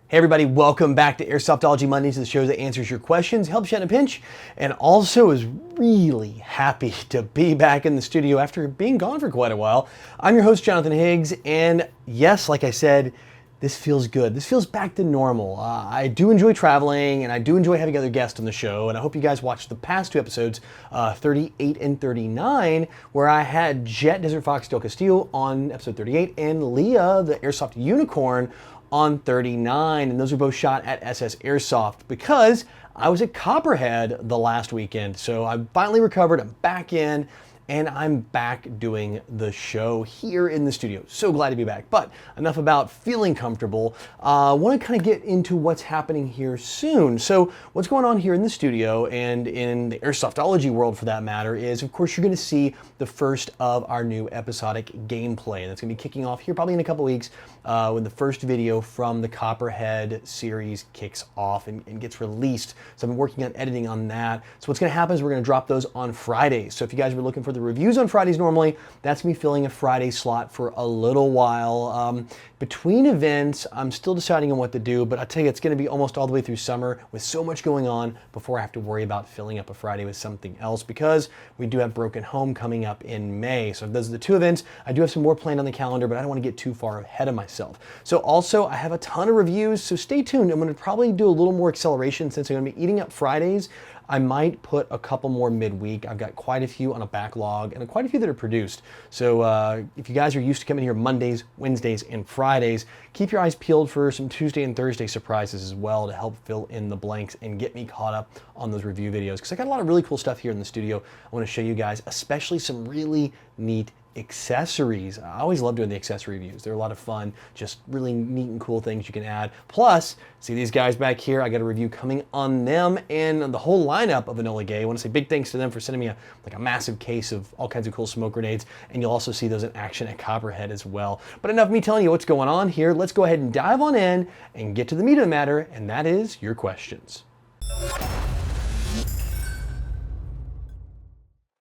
Hey everybody, welcome back to Airsoftology Mondays, the show that answers your questions, helps you out in a pinch, and also is really happy to be back in the studio after being gone for quite a while. I'm your host, Jonathan Higgs, and yes, like I said, this feels good. This feels back to normal. I do enjoy traveling, and I do enjoy having other guests on the show, and I hope you guys watched the past two episodes, 38 and 39, where I had Jet Desert Fox Del Castillo on episode 38, and Leah, the Airsoft Unicorn, on 39, and those were both shot at SS Airsoft because I was at Copperhead the last weekend. So I'm finally recovered, I'm back in, and I'm back doing the show here in the studio. So glad to be back. But enough about feeling comfortable. I want to kind of get into what's happening here soon. So what's going on here in the studio and in the Airsoftology world for that matter is, of course, you're going to see the first of our new episodic gameplay. And that's going to be kicking off here probably in a couple weeks when the first video from the Copperhead series kicks off and gets released. So I've been working on editing on that. So what's going to happen is we're going to drop those on Fridays. So if you guys were looking for the reviews on Fridays normally, that's me filling a Friday slot for a little while. Between events, I'm still deciding on what to do, but I tell you, it's going to be almost all the way through summer with so much going on before I have to worry about filling up a Friday with something else because we do have Broken Home coming up in May. So those are the two events. I do have some more planned on the calendar, but I don't want to get too far ahead of myself. So also, I have a ton of reviews, so stay tuned. I'm going to probably do a little more acceleration since I'm going to be eating up Fridays. I might put a couple more midweek. I've got quite a few on a backlog and quite a few that are produced. So if you guys are used to coming here Mondays, Wednesdays, and Fridays, keep your eyes peeled for some Tuesday and Thursday surprises as well to help fill in the blanks and get me caught up on those review videos. Because I got a lot of really cool stuff here in the studio I want to show you guys, especially some really neat accessories. I always love doing the accessory reviews. They're a lot of fun, just really neat and cool things you can add. Plus, see these guys back here, I got a review coming on them and the whole lineup of Enola Gay. I want to say big thanks to them for sending me a massive case of all kinds of cool smoke grenades, and you'll also see those in action at Copperhead as well. But enough of me telling you what's going on here. Let's go ahead and dive on in and get to the meat of the matter, and that is your questions.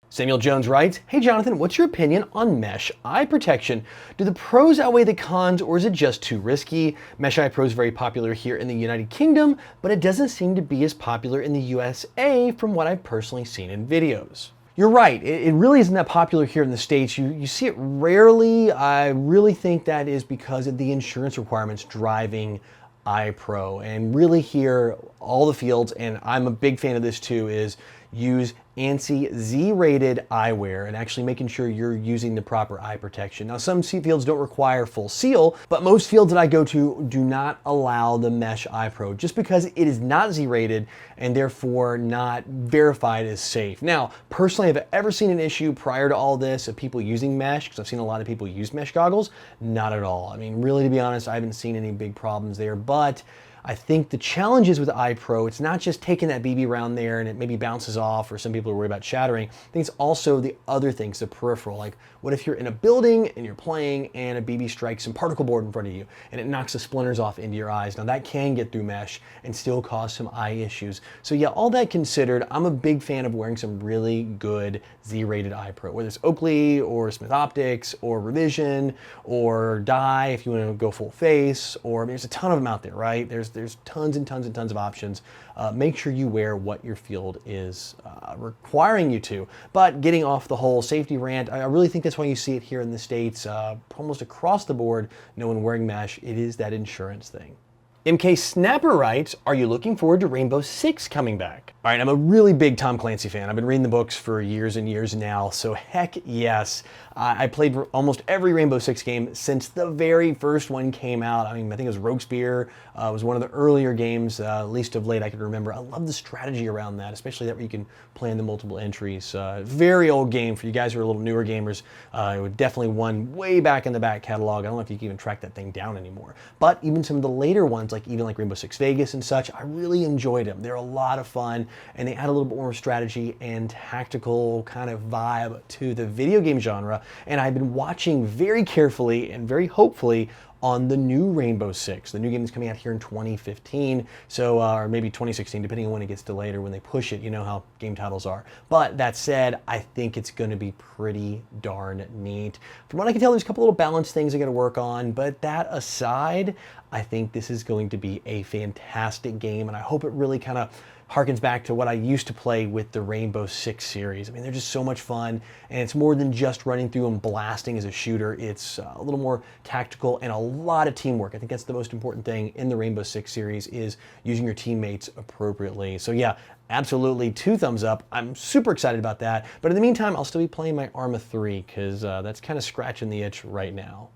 Samuel Jones writes, "Hey Jonathan, what's your opinion on mesh eye protection? Do the pros outweigh the cons or is it just too risky? Mesh eye pro is very popular here in the United Kingdom, but it doesn't seem to be as popular in the USA from what I've personally seen in videos." You're right, it really isn't that popular here in the States. You see it rarely. I really think that is because of the insurance requirements driving iPro. And really here, all the fields, and I'm a big fan of this too, is use ANSI Z-rated eyewear and actually making sure you're using the proper eye protection. Now, some fields don't require full seal, but most fields that I go to do not allow the mesh eye pro just because it is not Z-rated and therefore not verified as safe. Now, personally, have I ever seen an issue prior to all this of people using mesh? Because I've seen a lot of people use mesh goggles. Not at all. I mean, really, to be honest, I haven't seen any big problems there, but I think the challenges with iPro, it's not just taking that BB round there and it maybe bounces off, or some people are worried about shattering. I think it's also the other things, the peripheral. Like, what if you're in a building and you're playing and a BB strikes some particle board in front of you and it knocks the splinters off into your eyes? Now that can get through mesh and still cause some eye issues. So yeah, all that considered, I'm a big fan of wearing some really good Z-rated iPro, whether it's Oakley or Smith Optics or Revision or Dye if you want to go full face, or I mean, there's a ton of them out there, right? There's tons and tons and tons of options. Make sure you wear what your field is requiring you to. But getting off the whole safety rant, I really think that's why you see it here in the States, almost across the board, no one wearing mesh. It is that insurance thing. MK Snapper writes, "Are you looking forward to Rainbow Six coming back?" All right, I'm a really big Tom Clancy fan. I've been reading the books for years and years now, so heck yes. I played almost every Rainbow Six game since the very first one came out. I mean, I think it was Rogue Spear. Was one of the earlier games, least of late I can remember. I love the strategy around that, especially that where you can plan the multiple entries. Very old game for you guys who are a little newer gamers. It was definitely one way back in the back catalog. I don't know if you can even track that thing down anymore. But even some of the later ones, like Rainbow Six Vegas and such, I really enjoyed them. They're a lot of fun, and they add a little bit more strategy and tactical kind of vibe to the video game genre. And I've been watching very carefully and very hopefully on the new Rainbow Six. The new game is coming out here in 2015, so or maybe 2016, depending on when it gets delayed or when they push it. You know how game titles are. But that said, I think it's going to be pretty darn neat. From what I can tell, there's a couple little balance things I got to work on, but that aside, I think this is going to be a fantastic game, and I hope it really kind of harkens back to what I used to play with the Rainbow Six series. I mean, they're just so much fun, and it's more than just running through and blasting as a shooter. It's a little more tactical and a lot of teamwork. I think that's the most important thing in the Rainbow Six series, is using your teammates appropriately. So yeah, absolutely 2 thumbs up. I'm super excited about that. But in the meantime, I'll still be playing my Arma 3 because that's kind of scratching the itch right now.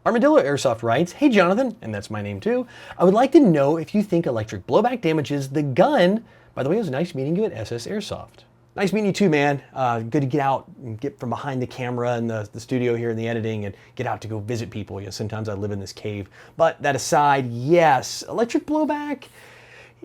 Armadillo Airsoft writes, "Hey Jonathan," and that's my name too, "I would like to know if you think electric blowback damages the gun. By the way, it was nice meeting you at SS Airsoft." Nice meeting you too, man. Good to get out and get from behind the camera and the studio here and the editing and get out to go visit people. You know, sometimes I live in this cave. But that aside, yes, electric blowback,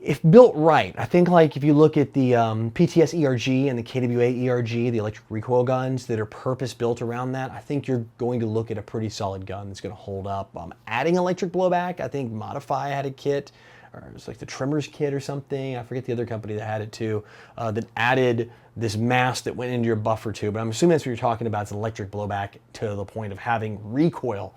if built right, I think like if you look at the PTS ERG and the KWA ERG, the electric recoil guns that are purpose built around that, I think you're going to look at a pretty solid gun that's going to hold up. Adding electric blowback, I think Modify had a kit, or it was like the Trimmers kit or something. I forget the other company that had it too, that added this mass that went into your buffer tube. But I'm assuming that's what you're talking about. It's electric blowback to the point of having recoil.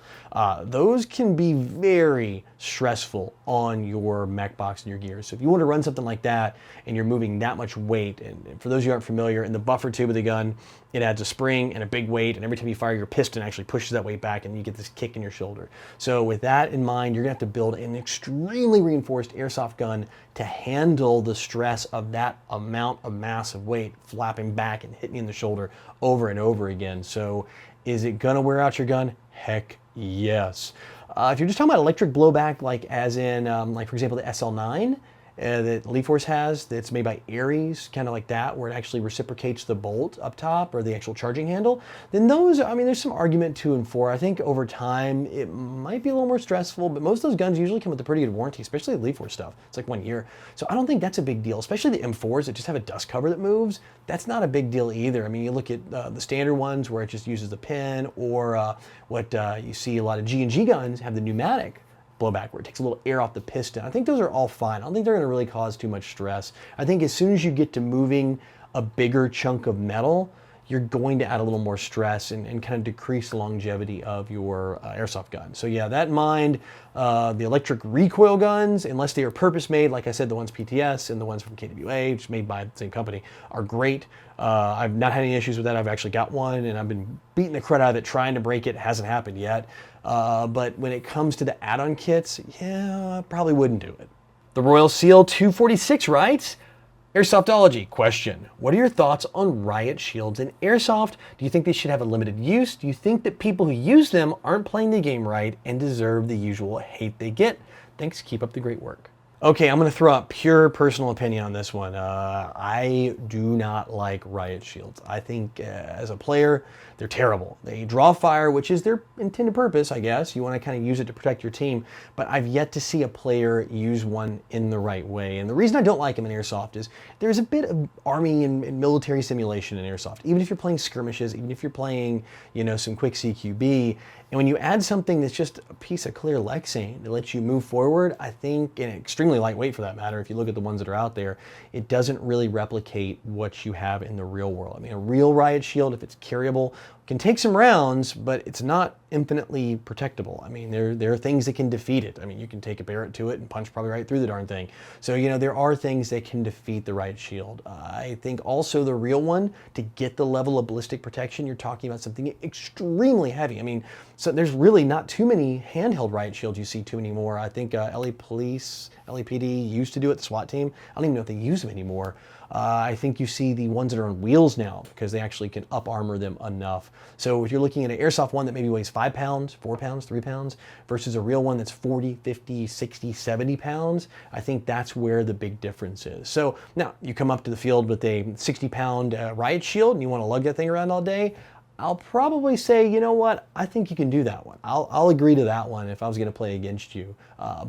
Those can be very stressful on your mech box and your gears. So if you want to run something like that and you're moving that much weight, and for those of you who aren't familiar, in the buffer tube of the gun, it adds a spring and a big weight, and every time you fire, your piston actually pushes that weight back and you get this kick in your shoulder. So with that in mind, you're gonna have to build an extremely reinforced airsoft gun to handle the stress of that amount of massive weight flapping back and hitting you in the shoulder over and over again. So is it gonna wear out your gun? Heck yes. If you're just talking about electric blowback, like as in, like for example, the SL9, that Elite Force has, that's made by Ares, kind of like that, where it actually reciprocates the bolt up top or the actual charging handle, then those, I mean, there's some argument to and for. I think over time it might be a little more stressful, but most of those guns usually come with a pretty good warranty, especially the Elite Force stuff. It's like 1 year. So I don't think that's a big deal, especially the M4s that just have a dust cover that moves. That's not a big deal either. I mean, you look at the standard ones where it just uses the pin, or what you see a lot of G&G guns have the pneumatic blowback where it takes a little air off the piston. I think those are all fine. I don't think they're going to really cause too much stress. I think as soon as you get to moving a bigger chunk of metal, you're going to add a little more stress and kind of decrease the longevity of your airsoft gun. So yeah, that in mind, the electric recoil guns, unless they are purpose made, like I said, the ones PTS and the ones from KWA, which is made by the same company, are great. I've not had any issues with that. I've actually got one and I've been beating the crud out of it, trying to break it. It hasn't happened yet. But when it comes to the add-on kits, yeah, I probably wouldn't do it. The Royal Seal 246 writes, Airsoftology question. What are your thoughts on Riot Shields in Airsoft? Do you think they should have a limited use? Do you think that people who use them aren't playing the game right and deserve the usual hate they get? Thanks, keep up the great work. Okay, I'm gonna throw out pure personal opinion on this one. I do not like Riot Shields. I think as a player, they're terrible. They draw fire, which is their intended purpose, I guess. You wanna kind of use it to protect your team, but I've yet to see a player use one in the right way. And the reason I don't like them in Airsoft is there's a bit of army and military simulation in Airsoft. Even if you're playing skirmishes, even if you're playing, you know, some quick CQB, and when you add something that's just a piece of clear Lexane that lets you move forward, I think, and extremely lightweight for that matter, if you look at the ones that are out there, it doesn't really replicate what you have in the real world. I mean, a real Riot Shield, if it's carryable, can take some rounds, but it's not infinitely protectable. I mean, there are things that can defeat it. I mean, you can take a Barrett to it and punch probably right through the darn thing. So, you know, there are things that can defeat the Riot Shield. I think also the real one, to get the level of ballistic protection, you're talking about something extremely heavy. I mean, so there's really not too many handheld Riot Shields you see too anymore. I think LA Police, LAPD used to do it, the SWAT team. I don't even know if they use them anymore. I think you see the ones that are on wheels now because they actually can up armor them enough. So if you're looking at an Airsoft one that maybe weighs 5 pounds, 4 pounds, 3 pounds, versus a real one that's 40, 50, 60, 70 pounds, I think that's where the big difference is. So now you come up to the field with a 60-pound Riot Shield and you want to lug that thing around all day, I'll probably say, you know what, I think you can do that one. I'll agree to that one if I was going to play against you.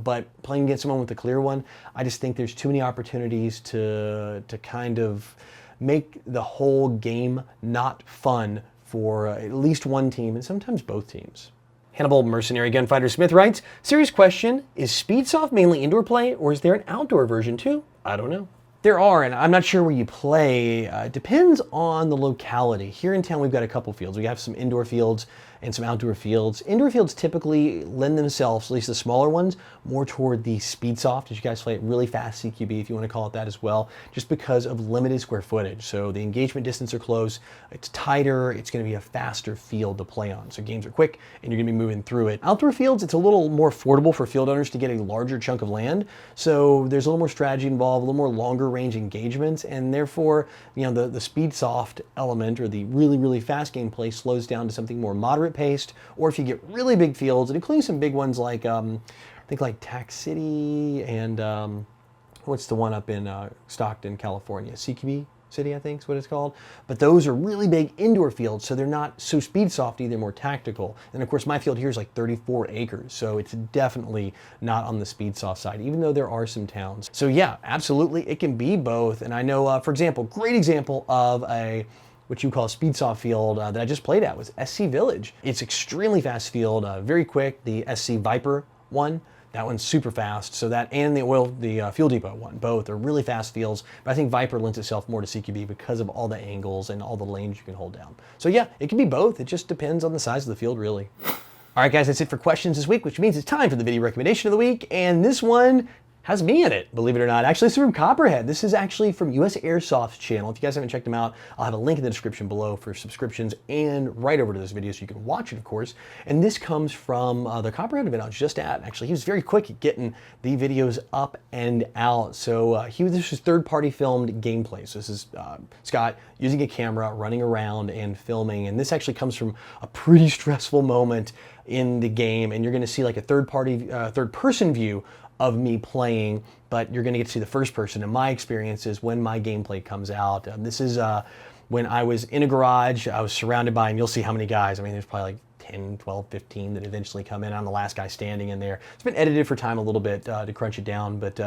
But playing against someone with a clear one, I just think there's too many opportunities to kind of make the whole game not fun for at least one team and sometimes both teams. Hannibal Mercenary Gunfighter Smith writes, serious question, is speedsoft mainly indoor play or is there an outdoor version too? I don't know. There are, and I'm not sure where you play. Depends on the locality. Here in town, we've got a couple fields. We have some indoor fields and some outdoor fields. Indoor fields typically lend themselves, at least the smaller ones, more toward the speedsoft, as you guys play it really fast CQB, if you want to call it that as well, just because of limited square footage. So the engagement distance are close, it's tighter, it's going to be a faster field to play on. So games are quick, and you're going to be moving through it. Outdoor fields, it's a little more affordable for field owners to get a larger chunk of land. So there's a little more strategy involved, a little more longer range engagements, and therefore, you know, the speedsoft element or the really, really fast gameplay slows down to something more moderate paced. Or if you get really big fields, and including some big ones like I think like Tax City and what's the one up in Stockton, California? CQB City, I think is what it's called. But those are really big indoor fields, so they're not so speedsofty, they're more tactical. And of course, my field here is like 34 acres, so it's definitely not on the speedsoft side, even though there are some towns. So yeah, absolutely, it can be both. And I know, for example, great example of a what you call a speedsoft field that I just played at was SC Village. It's extremely fast field, very quick. The SC Viper one, that one's super fast. So that and the Fuel Depot one, both are really fast fields. But I think Viper lends itself more to CQB because of all the angles and all the lanes you can hold down. So yeah, it can be both. It just depends on the size of the field, really. All right, guys, that's it for questions this week, which means it's time for the video recommendation of the week. And this one has me in it, believe it or not. Actually, this is from Copperhead. This is actually from US Airsoft's channel. If you guys haven't checked them out, I'll have a link in the description below for subscriptions and right over to this video so you can watch it, of course. And this comes from the Copperhead event I was just at. Actually, he was very quick at getting the videos up and out. So this was third-party filmed gameplay. So this is Scott using a camera, running around and filming. And this actually comes from a pretty stressful moment in the game. And you're gonna see like a third-person view of me playing, but you're gonna get to see the first person. And my experience is when my gameplay comes out. This is when I was in a garage, I was surrounded by, and you'll see how many guys, I mean, there's probably like 10, 12, 15 that eventually come in. I'm the last guy standing in there. It's been edited for time a little bit to crunch it down, but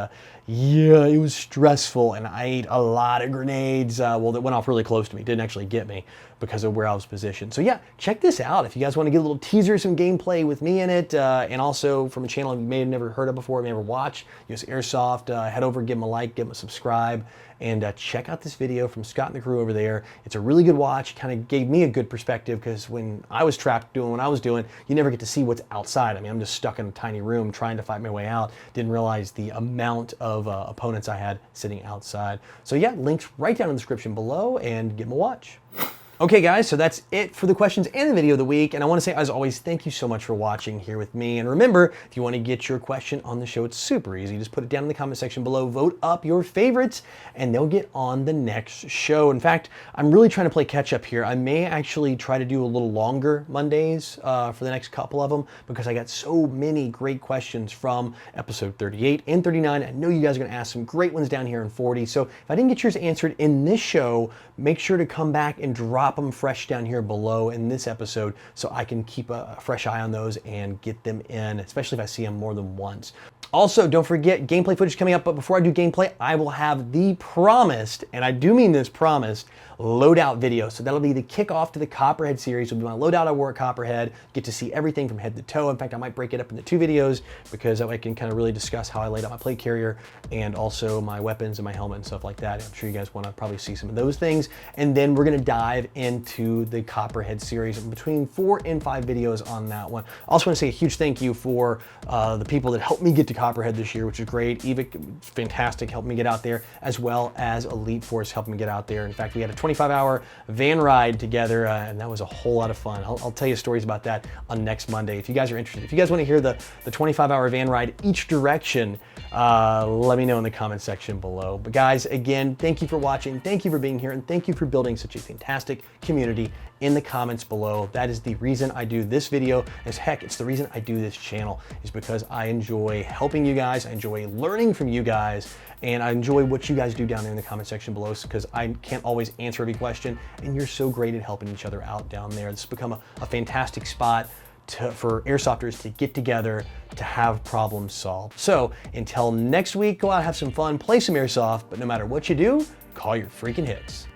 yeah, it was stressful, and I ate a lot of grenades. Well, that went off really close to me. Didn't actually get me because of where I was positioned. So yeah, check this out. If you guys want to get a little teaser, some gameplay with me in it, and also from a channel you may have never heard of before, may never watched, US Airsoft, head over, give them a like, give them a subscribe, and check out this video from Scott and the crew over there. It's a really good watch. Kind of gave me a good perspective because when I was trapped doing what I was doing, you never get to see what's outside. I mean, I'm just stuck in a tiny room trying to fight my way out. Didn't realize the amount of opponents I had sitting outside. So yeah, links right down in the description below, and give them a watch. Okay guys, so that's it for the questions and the video of the week. And I want to say, as always, thank you so much for watching here with me. And remember, if you want to get your question on the show, it's super easy. Just put it down in the comment section below, vote up your favorites, and they'll get on the next show. In fact, I'm really trying to play catch up here. I may actually try to do a little longer Mondays for the next couple of them because I got so many great questions from episode 38 and 39. I know you guys are going to ask some great ones down here in 40. So if I didn't get yours answered in this show, make sure to come back and drop them fresh down here below in this episode so I can keep a fresh eye on those and get them in, especially if I see them more than once. Also, don't forget gameplay footage coming up, but before I do gameplay, I will have the promised, and I do mean this, promised, loadout video. So that'll be the kickoff to the Copperhead series. It'll be my loadout I wore at Copperhead. Get to see everything from head to toe. In fact, I might break it up into 2 videos because that way I can kind of really discuss how I laid out my plate carrier and also my weapons and my helmet and stuff like that. I'm sure you guys want to probably see some of those things. And then we're going to dive into the Copperhead series, between 4 and 5 videos on that one. I also want to say a huge thank you for the people that helped me get to Copperhead this year, which is great. Evic, fantastic, helped me get out there, as well as Elite Force helped me get out there. In fact, we had a 25-hour van ride together, and that was a whole lot of fun. I'll tell you stories about that on next Monday if you guys are interested. If you guys want to hear the 25-hour van ride each direction, let me know in the comment section below. But guys, again, thank you for watching, thank you for being here, and thank you for building such a fantastic community in the comments below. That is the reason I do this video. As heck, it's the reason I do this channel, is because I enjoy helping you guys, I enjoy learning from you guys, and I enjoy what you guys do down there in the comment section below, because I can't always answer every question, and you're so great at helping each other out down there. This has become a fantastic spot for airsofters to get together, to have problems solved. So until next week, go out, have some fun, play some airsoft, but no matter what you do, call your freaking hits.